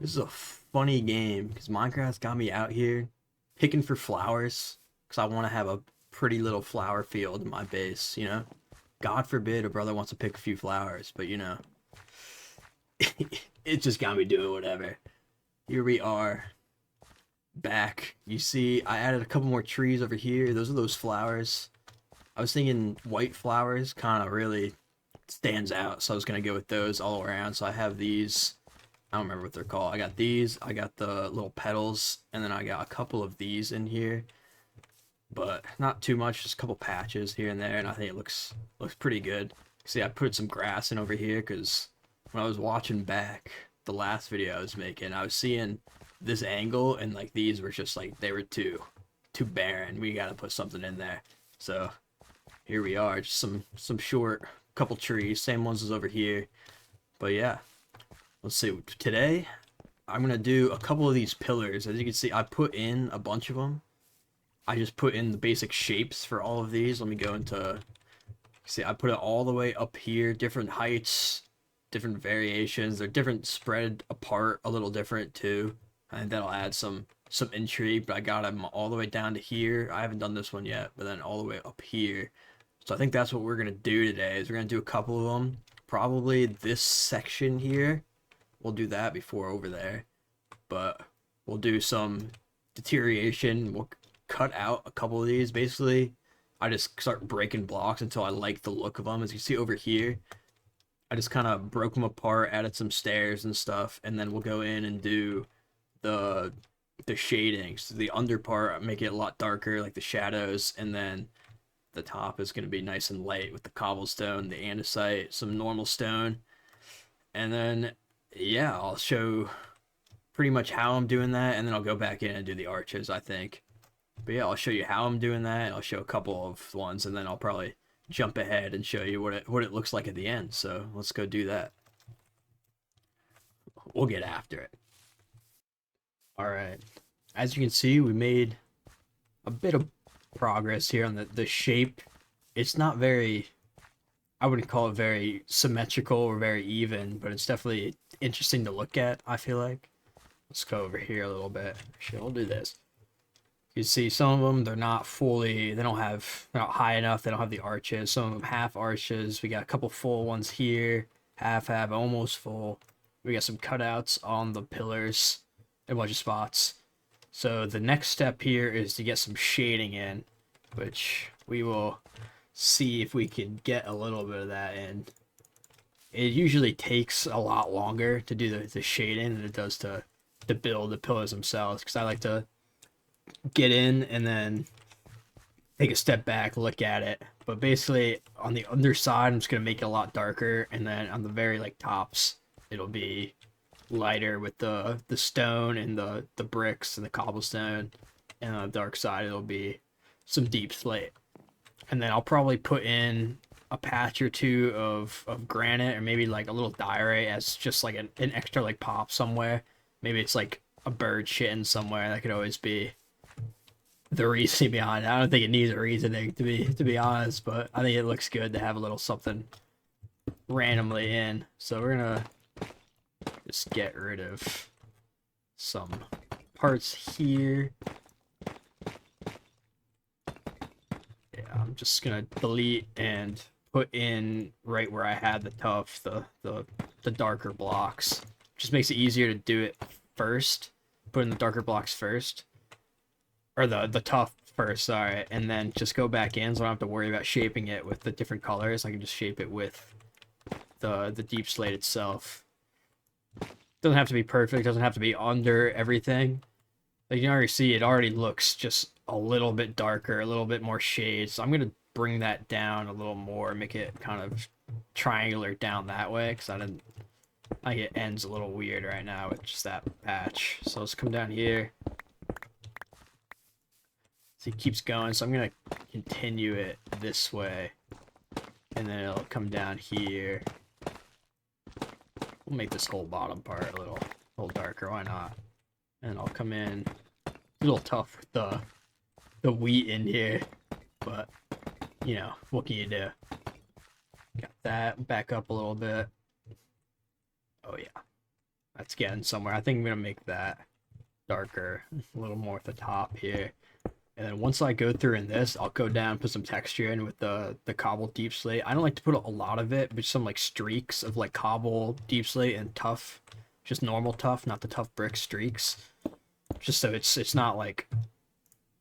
This is a funny game because Minecraft's got me out here picking for flowers because I want to have a pretty little flower field in my base. God forbid a brother wants to pick a few flowers, but it just got me doing whatever. Here we are back. You see, I added a couple more trees over here. Those are those flowers. I was thinking white flowers kind of really stands out, so I was gonna go with those all around. So I have these. I don't remember what they're called. I got these, I got the little petals, and then I got a couple of these in here, but not too much, just a couple patches here and there, and I think it looks pretty good. See, I put some grass in over here because when I was watching back the last video I was making, I was seeing this angle, and like these were just like they were too barren. We gotta put something in there. So here we are, just some short couple trees, same ones as over here. But yeah, let's see. Today, I'm gonna do a couple of these pillars. As you can see, I put in a bunch of them. I just put in the basic shapes for all of these. Let me go into. See, I put it all the way up here, different heights, different variations. They're different, spread apart a little different too. I think that'll add some intrigue. But I got them all the way down to here. I haven't done this one yet, but then all the way up here. So I think that's what we're gonna do today. Is we're gonna do a couple of them. Probably this section here. We'll do that before over there, but we'll do some deterioration. We'll cut out a couple of these. Basically, I just start breaking blocks until I like the look of them. As you see over here, I just kind of broke them apart, added some stairs and stuff, and then we'll go in and do the the shadings. So the under part, make it a lot darker, like the shadows, and then the top is going to be nice and light with the cobblestone, the andesite, some normal stone, and then yeah, I'll show pretty much how I'm doing that, and then I'll go back in and do the arches, I think. But yeah, I'll show you how I'm doing that. I'll show a couple of ones, and then I'll probably jump ahead and show you what it looks like at the end. So let's go do that. We'll get after it. All right. As you can see, we made a bit of progress here on the shape. It's not very, I wouldn't call it very symmetrical or very even, but it's definitely interesting to look at, I feel like. Let's go over here a little bit. Actually, we'll do this. You see some of them, they're not fully, they're not high enough, they don't have the arches. Some of them half arches. We got a couple full ones here, half, almost full. We got some cutouts on the pillars in a bunch of spots. So the next step here is to get some shading in, which we will see if we can get a little bit of that in. It usually takes a lot longer to do the shading than it does to build the pillars themselves, because I like to get in and then take a step back, look at it. But basically, on the underside, I'm just gonna make it a lot darker, and then on the very like tops, it'll be lighter with the stone and the bricks and the cobblestone, and on the dark side, it'll be some deep slate. And then I'll probably put in a patch or two of granite, or maybe like a little diorite as just like an extra like pop somewhere. Maybe it's like a bird shitting somewhere. That could always be the reason behind it. I don't think it needs a reasoning to be honest, but I think it looks good to have a little something randomly in. So we're gonna just get rid of some parts here. Yeah, I'm just gonna delete and put in right where I had the tough, the darker blocks. Just makes it easier to do it first. Put in the darker blocks first, or the tough first, sorry, and then just go back in, so I don't have to worry about shaping it with the different colors. I can just shape it with the deep slate itself. Doesn't have to be perfect, doesn't have to be under everything. Like you can already see, it already looks just a little bit darker, a little bit more shades. So I'm gonna bring that down a little more, make it kind of triangular down that way, because I think it ends a little weird right now with just that patch. So let's come down here. So it keeps going, so I'm gonna continue it this way, and then it'll come down here. We'll make this whole bottom part a little darker, why not? And I'll come in a little tough with the wheat in here, but you know, what can you do? Got that back up a little bit. Oh yeah, That's getting somewhere. I think I'm gonna make that darker, a little more at the top here. And then once I go through in this, I'll go down, put some texture in with the cobble deep slate. I don't like to put a lot of it, but some like streaks of like cobble deep slate and tough, just normal tough, not the tough brick streaks. Just so it's not like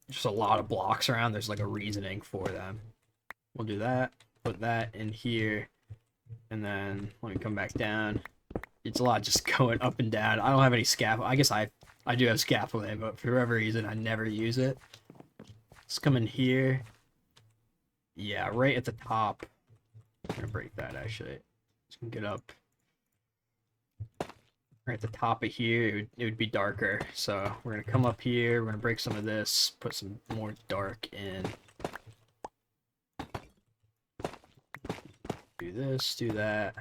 just a lot of blocks around. There's like a reasoning for them. We'll do that. Put that in here, and then let me come back down. It's a lot just going up and down. I don't have any scaffold. I guess I do have scaffolding, but for whatever reason I never use it. Let's come in here. Yeah, right at the top. I'm gonna break that actually. Just gonna get up. Right at the top of here, it would be darker. So we're gonna come up here. We're gonna break some of this. Put some more dark in. Do this. Do that.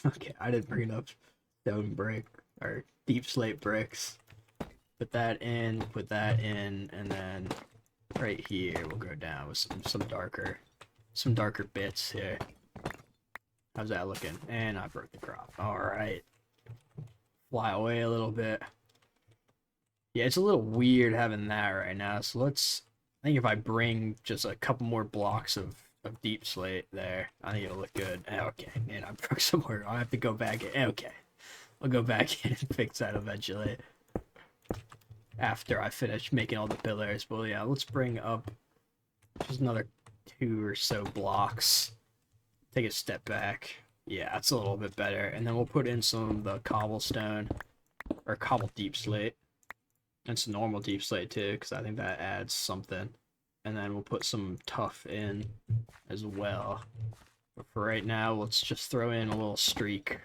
Okay, I didn't bring enough stone brick or deep slate bricks. Put that in. Put that in, and then. Right here, we'll go down with some darker bits here. How's that looking? And I broke the crop. All right, fly away a little bit. Yeah, it's a little weird having that right now. So I think if I bring just a couple more blocks of deep slate there, I think it'll look good. Okay, and I broke some more. I'll have to go back in. Okay, I'll go back in and fix that eventually. After I finish making all the pillars. Well, yeah, let's bring up just another 2 or so blocks. Take a step back. Yeah, that's a little bit better. And then we'll put in some of the cobblestone, or cobble deep slate. And some normal deep slate too, because I think that adds something. And then we'll put some tough in as well. But for right now, let's just throw in a little streak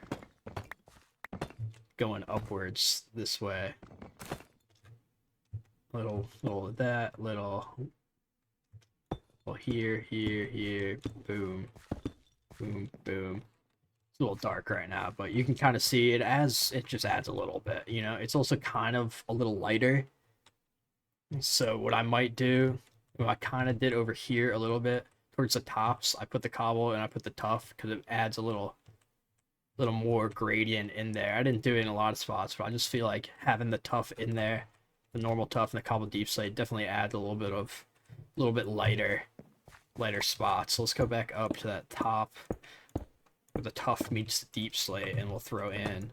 going upwards this way. Little of that, little here, boom, boom, boom. It's a little dark right now, but you can kind of see it just adds a little bit, you know. It's also kind of a little lighter. So what I might do, what I kind of did over here a little bit towards the tops, I put the cobble and I put the tough because it adds a little more gradient in there. I didn't do it in a lot of spots, but I just feel like having the tough in there. The normal tough and the cobble deep slate definitely adds a little bit lighter spots. So let's go back up to that top where the tough meets the deep slate, and we'll throw in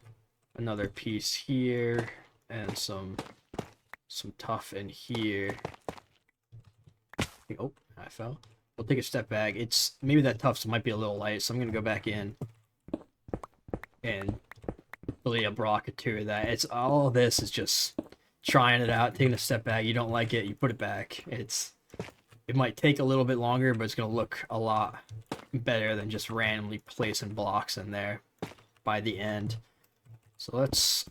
another piece here and some tough in here. Oh, I fell. We'll take a step back. Maybe that tough might be a little light, so I'm gonna go back in and really a block or 2 of that. It's all of this is just trying it out, taking a step back. You don't like it, you put it back. It might take a little bit longer, but it's gonna look a lot better than just randomly placing blocks in there by the end. So let's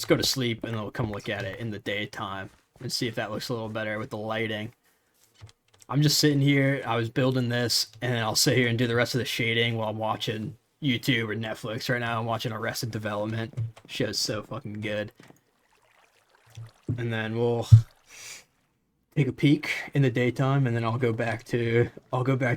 go to sleep, and then we'll come look at it in the daytime and see if that looks a little better with the lighting. I'm just sitting here, I was building this, and then I'll sit here and do the rest of the shading while I'm watching YouTube or Netflix. Right now I'm watching Arrested Development. Show's so fucking good. And then we'll take a peek in the daytime, and then I'll go back to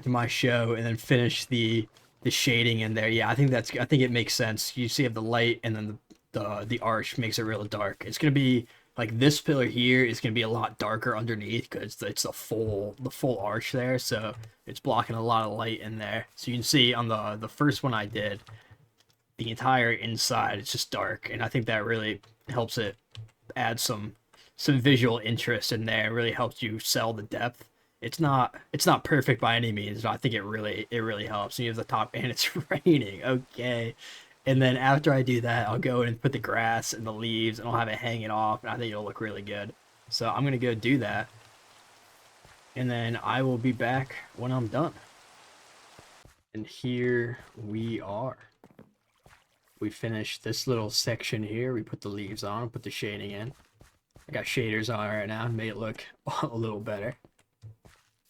my show and then finish the shading in there. Yeah, I think it makes sense. You see, have the light, and then the arch makes it real dark. It's gonna be like this pillar here is gonna be a lot darker underneath because it's the full arch there, so it's blocking a lot of light in there. So you can see on the first one I did, the entire inside it's just dark, and I think that really helps it add some visual interest in there. It really helps you sell the depth. It's not perfect by any means, but I think it really helps. And you have the top, and it's raining. Okay. And then after I do that, I'll go in and put the grass and the leaves, and I'll have it hanging off, and I think it'll look really good. So I'm gonna go do that, and then I will be back when I'm done. And here we are. We finished this little section here. We put the leaves on, put the shading in. I got shaders on right now, made it look a little better.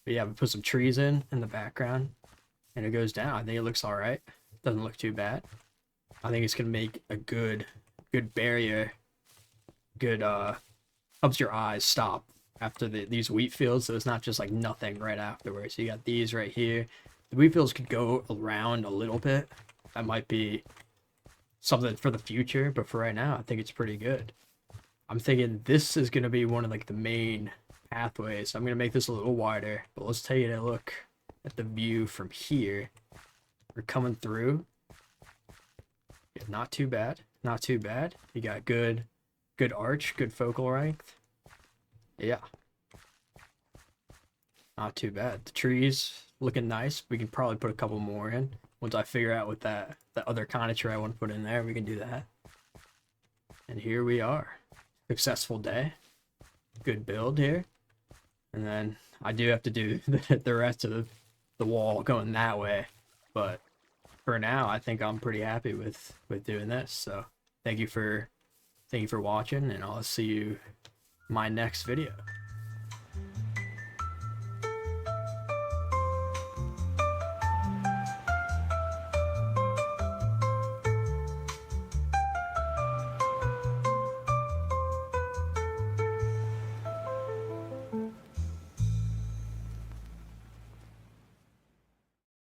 But yeah, we put some trees in the background, and it goes down. I think it looks all right. Doesn't look too bad. I think it's gonna make a good barrier. Good helps your eyes stop after these wheat fields, so it's not just like nothing right afterwards. So you got these right here. The wheat fields could go around a little bit. That might be something for the future, but for right now, I think it's pretty good. I'm thinking this is gonna be one of like the main pathways. So I'm gonna make this a little wider, but let's take a look at the view from here. We're coming through. Yeah, not too bad. Not too bad. You got good arch, good focal length. Yeah. Not too bad. The trees looking nice. We can probably put a couple more in. Once I figure out what that other kind of tree I want to put in there, we can do that. And here we are. Successful day. Good build here. And then I do have to do the rest of the wall going that way. But for now, I think I'm pretty happy with doing this. So thank you for watching, and I'll see you in my next video.